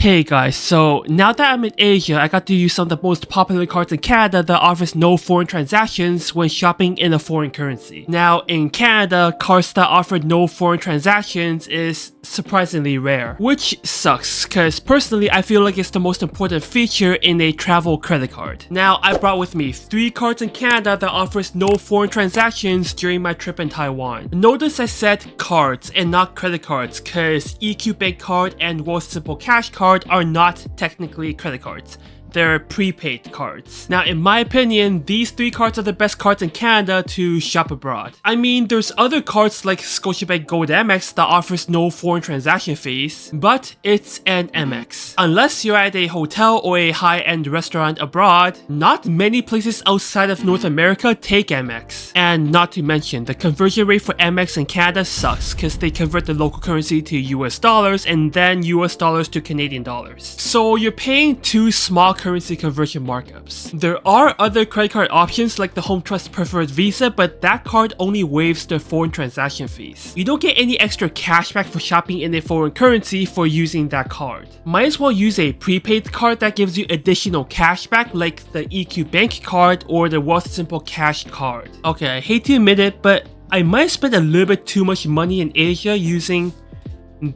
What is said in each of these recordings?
Hey guys, so now that I'm in Asia, I got to use some of the most popular cards in Canada that offers no foreign transactions when shopping in a foreign currency. Now in Canada, cards that offer no foreign transactions is surprisingly rare, which sucks because personally I feel like it's the most important feature in a travel credit card. Now I brought with me 3 cards in Canada that offers no foreign transactions during my trip in Taiwan. Notice I said cards and not credit cards because EQ Bank card and Wealthsimple Cash card are not technically credit cards. They're prepaid cards. Now, in my opinion, these 3 cards are the best cards in Canada to shop abroad. I mean, there's other cards like Scotiabank Gold MX that offers no foreign transaction fees, but it's an MX. Unless you're at a hotel or a high-end restaurant abroad, not many places outside of North America take MX. And not to mention, the conversion rate for MX in Canada sucks because they convert the local currency to US dollars and then US dollars to Canadian dollars. So you're paying 2 small currency conversion markups. There are other credit card options like the Home Trust Preferred Visa, but that card only waives the foreign transaction fees. You don't get any extra cashback for shopping in a foreign currency for using that card. Might as well use a prepaid card that gives you additional cashback like the EQ Bank card or the Wealthsimple Cash card. Okay, I hate to admit it, but I might spend a little bit too much money in Asia using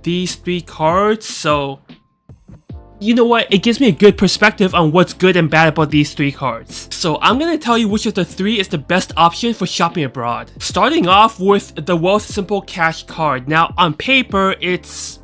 these 3 cards, so you know what, it gives me a good perspective on what's good and bad about these 3 cards. So I'm gonna tell you which of the 3 is the best option for shopping abroad. Starting off with the Wealthsimple Cash card. Now on paper, it's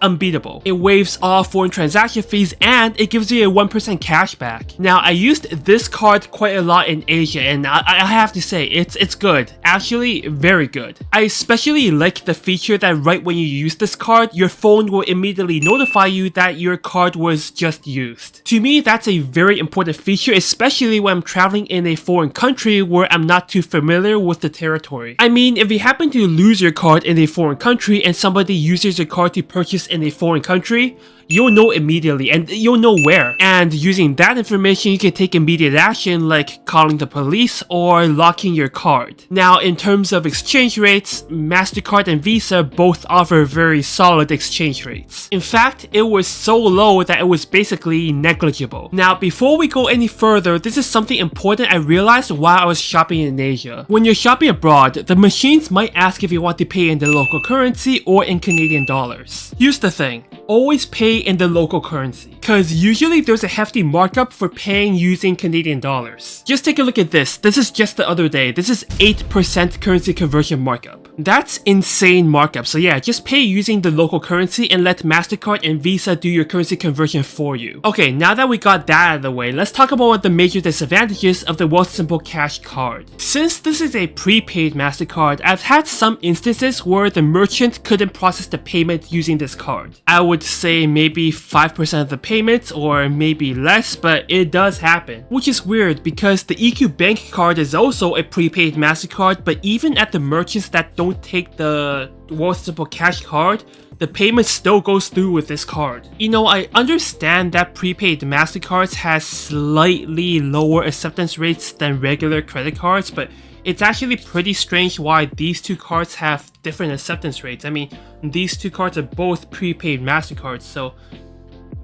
unbeatable. It waives all foreign transaction fees and it gives you a 1% cashback. Now I used this card quite a lot in Asia and I have to say it's good. Actually very good. I especially like the feature that right when you use this card, your phone will immediately notify you that your card was just used. To me, that's a very important feature, especially when I'm traveling in a foreign country where I'm not too familiar with the territory. I mean, if you happen to lose your card in a foreign country and somebody uses your card to purchase in a foreign country, you'll know immediately and you'll know where. And using that information, you can take immediate action like calling the police or locking your card. Now, in terms of exchange rates, MasterCard and Visa both offer very solid exchange rates. In fact, it was so low that it was basically negligible. Now, before we go any further, this is something important I realized while I was shopping in Asia. When you're shopping abroad, the machines might ask if you want to pay in the local currency or in Canadian dollars. Here's the thing, always pay in the local currency, because usually there's a hefty markup for paying using Canadian dollars. Just take a look at this. This is just the other day. This is 8% currency conversion markup. That's insane markup. So yeah, just pay using the local currency and let MasterCard and Visa do your currency conversion for you. Okay, now that we got that out of the way, let's talk about the major disadvantages of the Wealthsimple Cash card. Since this is a prepaid MasterCard, I've had some instances where the merchant couldn't process the payment using this card. I would say maybe 5% of the payments or maybe less, but it does happen. Which is weird because the EQ Bank card is also a prepaid MasterCard, but even at the merchants that don't take the Wealthsimple Cash card, the payment still goes through with this card. You know, I understand that prepaid MasterCards has slightly lower acceptance rates than regular credit cards, but it's actually pretty strange why these 2 cards have different acceptance rates. I mean, these 2 cards are both prepaid MasterCards, so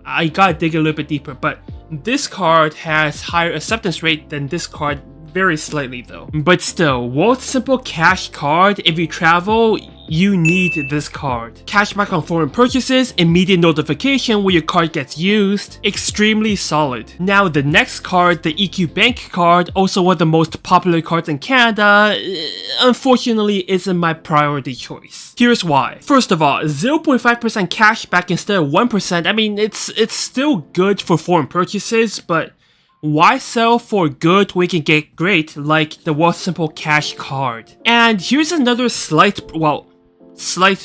I gotta dig a little bit deeper, but this card has higher acceptance rate than this card, very slightly though. But still, Wealthsimple Cash card, if you travel, you need this card. Cashback on foreign purchases, immediate notification when your card gets used, extremely solid. Now the next card, the EQ Bank card, also one of the most popular cards in Canada, unfortunately isn't my priority choice. Here's why. First of all, 0.5% cashback instead of 1%, I mean, it's still good for foreign purchases, but why sell for good when you can get great like the Wealthsimple Cash card? And here's another slight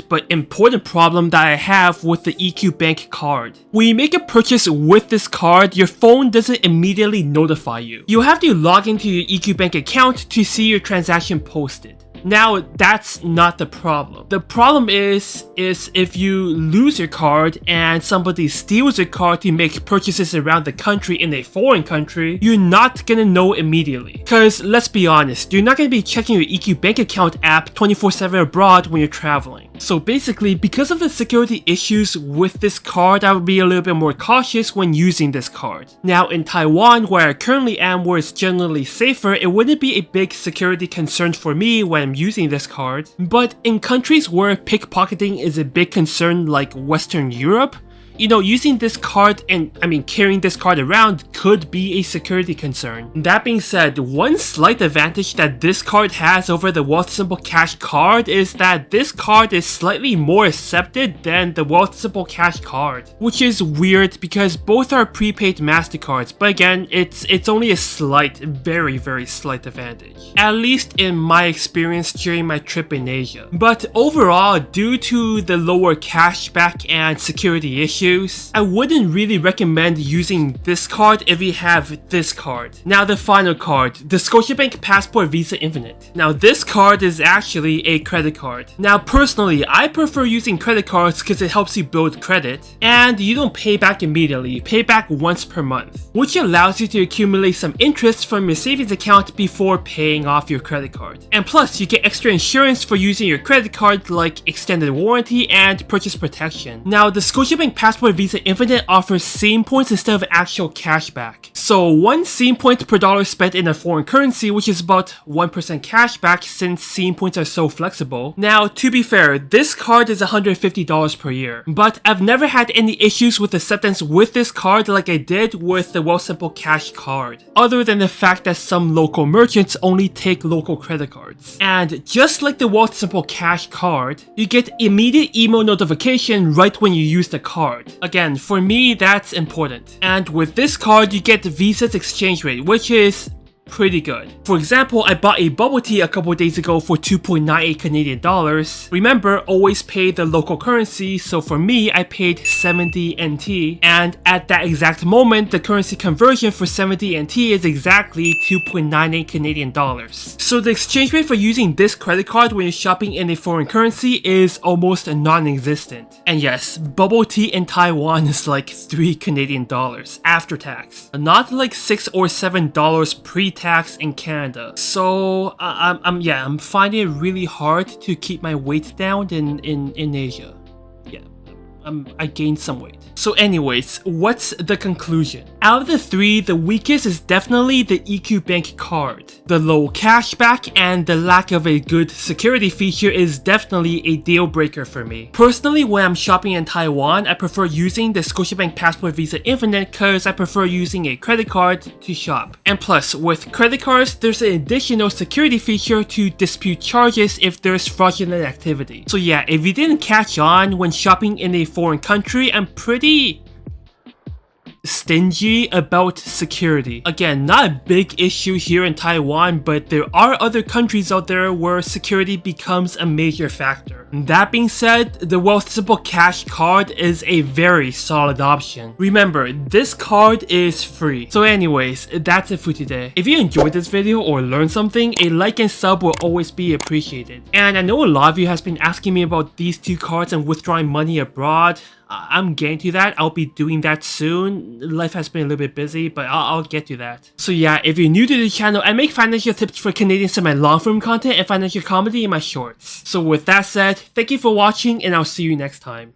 but important problem that I have with the EQ Bank card. When you make a purchase with this card, your phone doesn't immediately notify you. You have to log into your EQ Bank account to see your transaction posted. Now, that's not the problem. The problem is if you lose your card and somebody steals your card to make purchases around the country in a foreign country, you're not gonna know immediately. Cause let's be honest, you're not gonna be checking your EQ bank account app 24/7 abroad when you're traveling. So basically, because of the security issues with this card, I would be a little bit more cautious when using this card. Now in Taiwan, where I currently am, where it's generally safer, it wouldn't be a big security concern for me when I'm using this card. But in countries where pickpocketing is a big concern like Western Europe, you know, using this card and carrying this card around could be a security concern. That being said, one slight advantage that this card has over the Wealthsimple Cash card is that this card is slightly more accepted than the Wealthsimple Cash card, which is weird because both are prepaid MasterCards, but again, it's only a slight, very, very slight advantage. At least in my experience during my trip in Asia. But overall, due to the lower cashback and security issues, I wouldn't really recommend using this card if you have this card. Now the final card, the Scotiabank Passport Visa Infinite. Now this card is actually a credit card. Now personally, I prefer using credit cards because it helps you build credit and you don't pay back immediately, you pay back once per month, which allows you to accumulate some interest from your savings account before paying off your credit card. And plus, you get extra insurance for using your credit card like extended warranty and purchase protection. Now the Scotiabank Passport Visa Infinite offers SEAM points instead of actual cashback. So 1 SEAM point per dollar spent in a foreign currency, which is about 1% cashback since SEAM points are so flexible. Now to be fair, this card is $150 per year, but I've never had any issues with acceptance with this card like I did with the Wealthsimple Cash card, other than the fact that some local merchants only take local credit cards. And just like the Wealthsimple Cash card, you get immediate email notification right when you use the card. Again, for me, that's important. And with this card, you get the Visa's exchange rate, which is pretty good. For example, I bought a bubble tea a couple days ago for 2.98 Canadian dollars. Remember, always pay the local currency, so for me, I paid 70 NT, and at that exact moment, the currency conversion for 70 NT is exactly 2.98 Canadian dollars. So the exchange rate for using this credit card when you're shopping in a foreign currency is almost non-existent. And yes, bubble tea in Taiwan is like 3 Canadian dollars after tax, not like $6 or $7 pre-tax in Canada. So I'm finding it really hard to keep my weight down in Asia. Yeah, I gained some weight. So anyways, what's the conclusion? Out of the three, the weakest is definitely the EQ Bank card. The low cashback and the lack of a good security feature is definitely a deal breaker for me. Personally, when I'm shopping in Taiwan, I prefer using the Scotiabank Passport Visa Infinite because I prefer using a credit card to shop. And plus, with credit cards, there's an additional security feature to dispute charges if there's fraudulent activity. So yeah, if you didn't catch on when shopping in a foreign country, I'm pretty stingy about security. Again, not a big issue here in Taiwan, but there are other countries out there where security becomes a major factor. That being said, the Wealthsimple Cash card is a very solid option. Remember, this card is free. So anyways, that's it for today. If you enjoyed this video or learned something, a like and sub will always be appreciated. And I know a lot of you has been asking me about these two cards and withdrawing money abroad. I'm getting to that. I'll be doing that soon. Life has been a little bit busy, but I'll get to that. So yeah, if you're new to the channel, I make financial tips for Canadians in my long form content and financial comedy in my shorts. So with that said, thank you for watching and I'll see you next time.